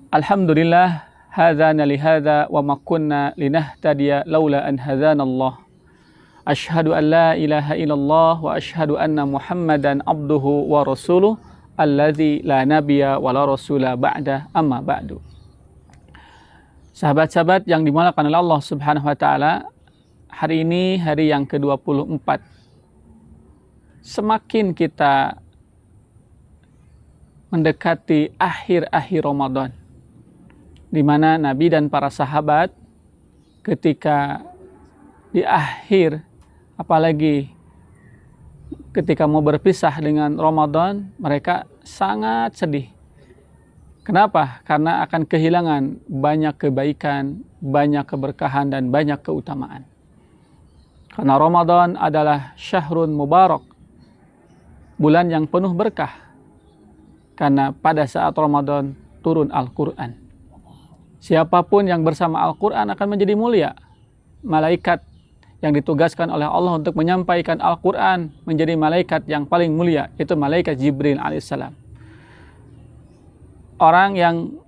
Alhamdulillah, hadzana li hadza wa ma kunna linahtadiya laula an hadzana Allah. Asyhadu an la ilaha illallah wa asyhadu anna Muhammadan abduhu wa rasuluh alladzi la nabiyya wa la rasula ba'da, amma ba'du. Sahabat-sahabat yang dimuliakan oleh Allah Subhanahu wa taala, hari ini hari yang ke-24. Semakin kita mendekati akhir-akhir Ramadan, di mana Nabi dan para sahabat ketika di akhir, apalagi ketika mau berpisah dengan Ramadan, mereka sangat sedih. Kenapa? Karena akan kehilangan banyak kebaikan, banyak keberkahan, dan banyak keutamaan. Karena Ramadan adalah syahrun mubarak, bulan yang penuh berkah. Karena pada saat Ramadan turun Al-Quran. Siapapun yang bersama Al-Quran akan menjadi mulia. Malaikat yang ditugaskan oleh Allah untuk menyampaikan Al-Quran menjadi malaikat yang paling mulia, yaitu malaikat Jibril alaihissalam. Orang yang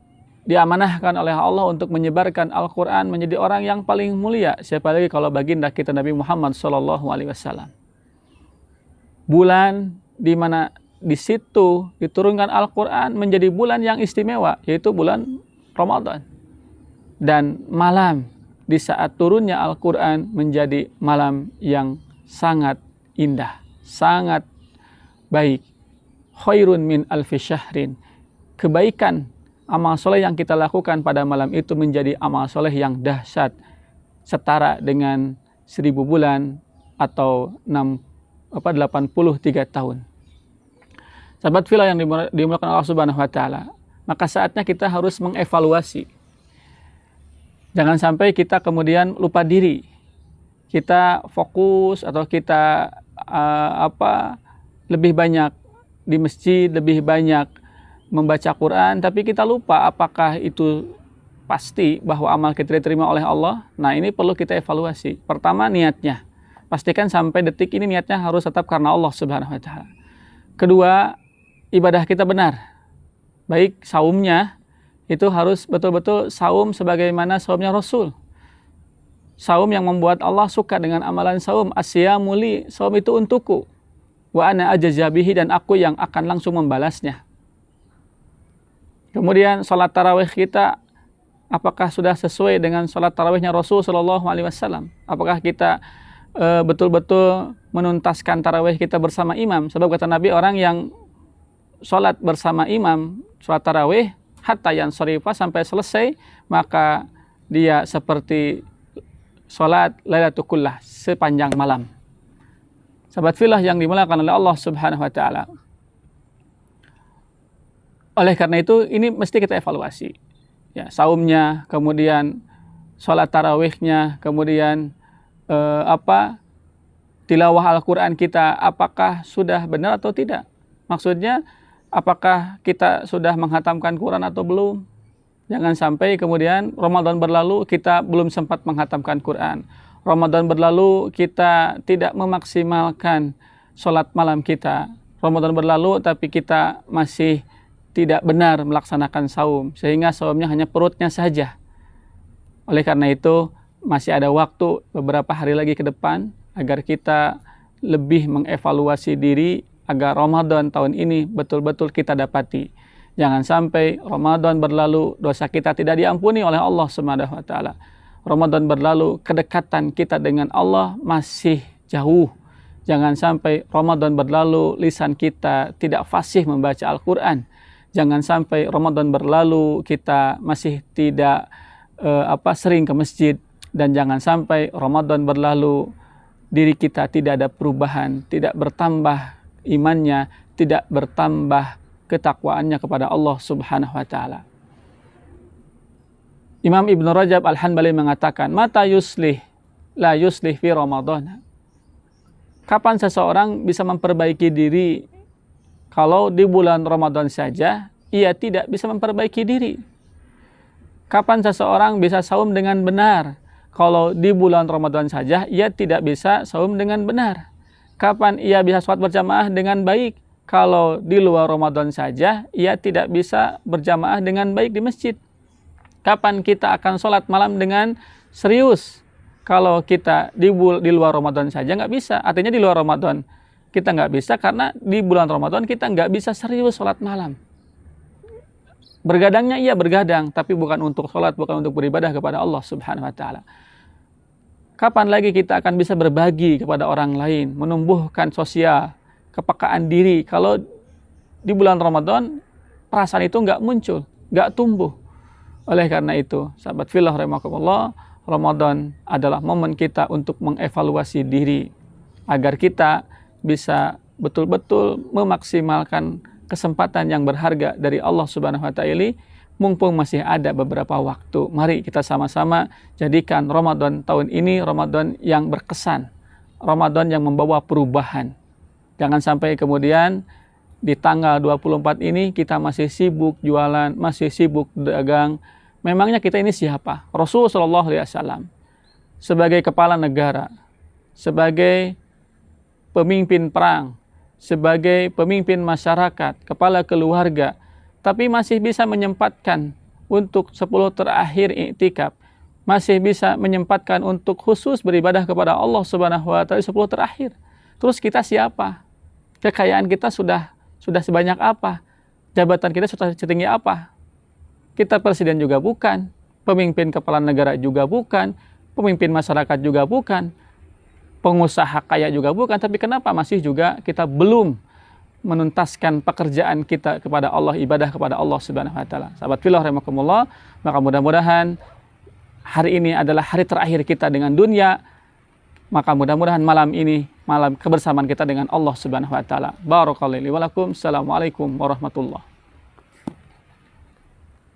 diamanahkan oleh Allah untuk menyebarkan Al-Quran menjadi orang yang paling mulia. Siapa lagi kalau baginda kita Nabi Muhammad SAW. Bulan di mana di situ diturunkan Al-Quran menjadi bulan yang istimewa, yaitu bulan Ramadan. Dan malam di saat turunnya Al-Quran menjadi malam yang sangat indah, sangat baik. Khairun min alfi syahrin. Kebaikan amal soleh yang kita lakukan pada malam itu menjadi amal soleh yang dahsyat, setara dengan 1000 bulan atau 83 tahun. Sahabat fillah yang dimulakan Allah Subhanahu wa taala, maka saatnya kita harus mengevaluasi. Jangan sampai kita kemudian lupa diri. Kita fokus atau kita lebih banyak di masjid, lebih banyak membaca Quran, tapi kita lupa apakah itu pasti bahwa amal kita diterima oleh Allah. Nah, ini perlu kita evaluasi. Pertama, niatnya. Pastikan sampai detik ini niatnya harus tetap karena Allah Subhanahu wa taala. Kedua, ibadah kita benar. Baik saumnya itu harus betul-betul saum sebagaimana saumnya Rasul. Saum yang membuat Allah suka dengan amalan saum. Asyamu li, saum itu untukku. Wa ana ajzabihi, dan aku yang akan langsung membalasnya. Kemudian salat tarawih kita, apakah sudah sesuai dengan salat tarawihnya Rasul sallallahu alaihi wasallam? Apakah kita betul-betul menuntaskan tarawih kita bersama imam? Sebab kata Nabi, orang yang salat bersama imam, salat tarawih hatta yang syarifah, sampai selesai, maka dia seperti salat lailatul kullah, sepanjang malam. Sahabat fillah yang dimuliakan oleh Allah Subhanahu wa taala. Oleh karena itu, ini mesti kita evaluasi. Ya, saumnya, kemudian salat tarawihnya, kemudian tilawah Al-Quran kita, apakah sudah benar atau tidak? Maksudnya, apakah kita sudah menghatamkan Quran atau belum? Jangan sampai kemudian Ramadan berlalu kita belum sempat menghatamkan Quran. Ramadan berlalu kita tidak memaksimalkan sholat malam kita. Ramadan berlalu tapi kita masih tidak benar melaksanakan saum, sehingga saumnya hanya perutnya saja. Oleh karena itu, masih ada waktu beberapa hari lagi ke depan agar kita lebih mengevaluasi diri, agar Ramadan tahun ini betul-betul kita dapati. Jangan sampai Ramadan berlalu, dosa kita tidak diampuni oleh Allah Subhanahu wa taala. Ramadan berlalu, kedekatan kita dengan Allah masih jauh. Jangan sampai Ramadan berlalu, lisan kita tidak fasih membaca Al-Quran. Jangan sampai Ramadan berlalu, kita masih tidak sering ke masjid. Dan jangan sampai Ramadan berlalu, diri kita tidak ada perubahan, tidak bertambah imannya, tidak bertambah ketakwaannya kepada Allah Subhanahu wa taala. Imam Ibn Rajab Al-Hanbali mengatakan, mata yuslih la yuslih fi Ramadan. Kapan seseorang bisa memperbaiki diri kalau di bulan Ramadan saja ia tidak bisa memperbaiki diri? Kapan seseorang bisa saum dengan benar kalau di bulan Ramadan saja ia tidak bisa saum dengan benar? Kapan ia bisa sholat berjamaah dengan baik kalau di luar Ramadan saja ia tidak bisa berjamaah dengan baik di masjid? Kapan kita akan sholat malam dengan serius? Kalau kita di luar Ramadan saja nggak bisa. Artinya di luar Ramadan kita nggak bisa, karena di bulan Ramadan kita nggak bisa serius sholat malam. Bergadangnya iya bergadang, tapi bukan untuk sholat, bukan untuk beribadah kepada Allah Subhanahu wa Ta'ala. Kapan lagi kita akan bisa berbagi kepada orang lain, menumbuhkan sosial, kepekaan diri, kalau di bulan Ramadan perasaan itu nggak muncul, nggak tumbuh. Oleh karena itu, sahabat fillah rahimakumullah, Ramadan adalah momen kita untuk mengevaluasi diri, agar kita bisa betul-betul memaksimalkan kesempatan yang berharga dari Allah Subhanahu wa Ta'ala. Mumpung masih ada beberapa waktu, mari kita sama-sama jadikan Ramadan tahun ini Ramadan yang berkesan, Ramadan yang membawa perubahan. Jangan sampai kemudian di tanggal 24 ini kita masih sibuk jualan, masih sibuk dagang. Memangnya kita ini siapa? Rasulullah SAW sebagai kepala negara, sebagai pemimpin perang, sebagai pemimpin masyarakat, kepala keluarga, tapi masih bisa menyempatkan untuk 10 terakhir iktikaf, masih bisa menyempatkan untuk khusus beribadah kepada Allah Subhanahu wa Ta'ala 10 terakhir. Terus kita siapa? Kekayaan kita sudah sebanyak apa? Jabatan kita sudah setinggi apa? Kita presiden juga bukan, pemimpin kepala negara juga bukan, pemimpin masyarakat juga bukan, pengusaha kaya juga bukan, tapi kenapa masih juga kita belum menuntaskan pekerjaan kita kepada Allah, ibadah kepada Allah Subhanahu wa Ta'ala. Sahabat fillah rahimakumullah, maka mudah-mudahan hari ini adalah hari terakhir kita dengan dunia, maka mudah-mudahan malam ini malam kebersamaan kita dengan Allah Subhanahu wa Ta'ala. Barakallahu li wa lakum. Assalamualaikum warahmatullahi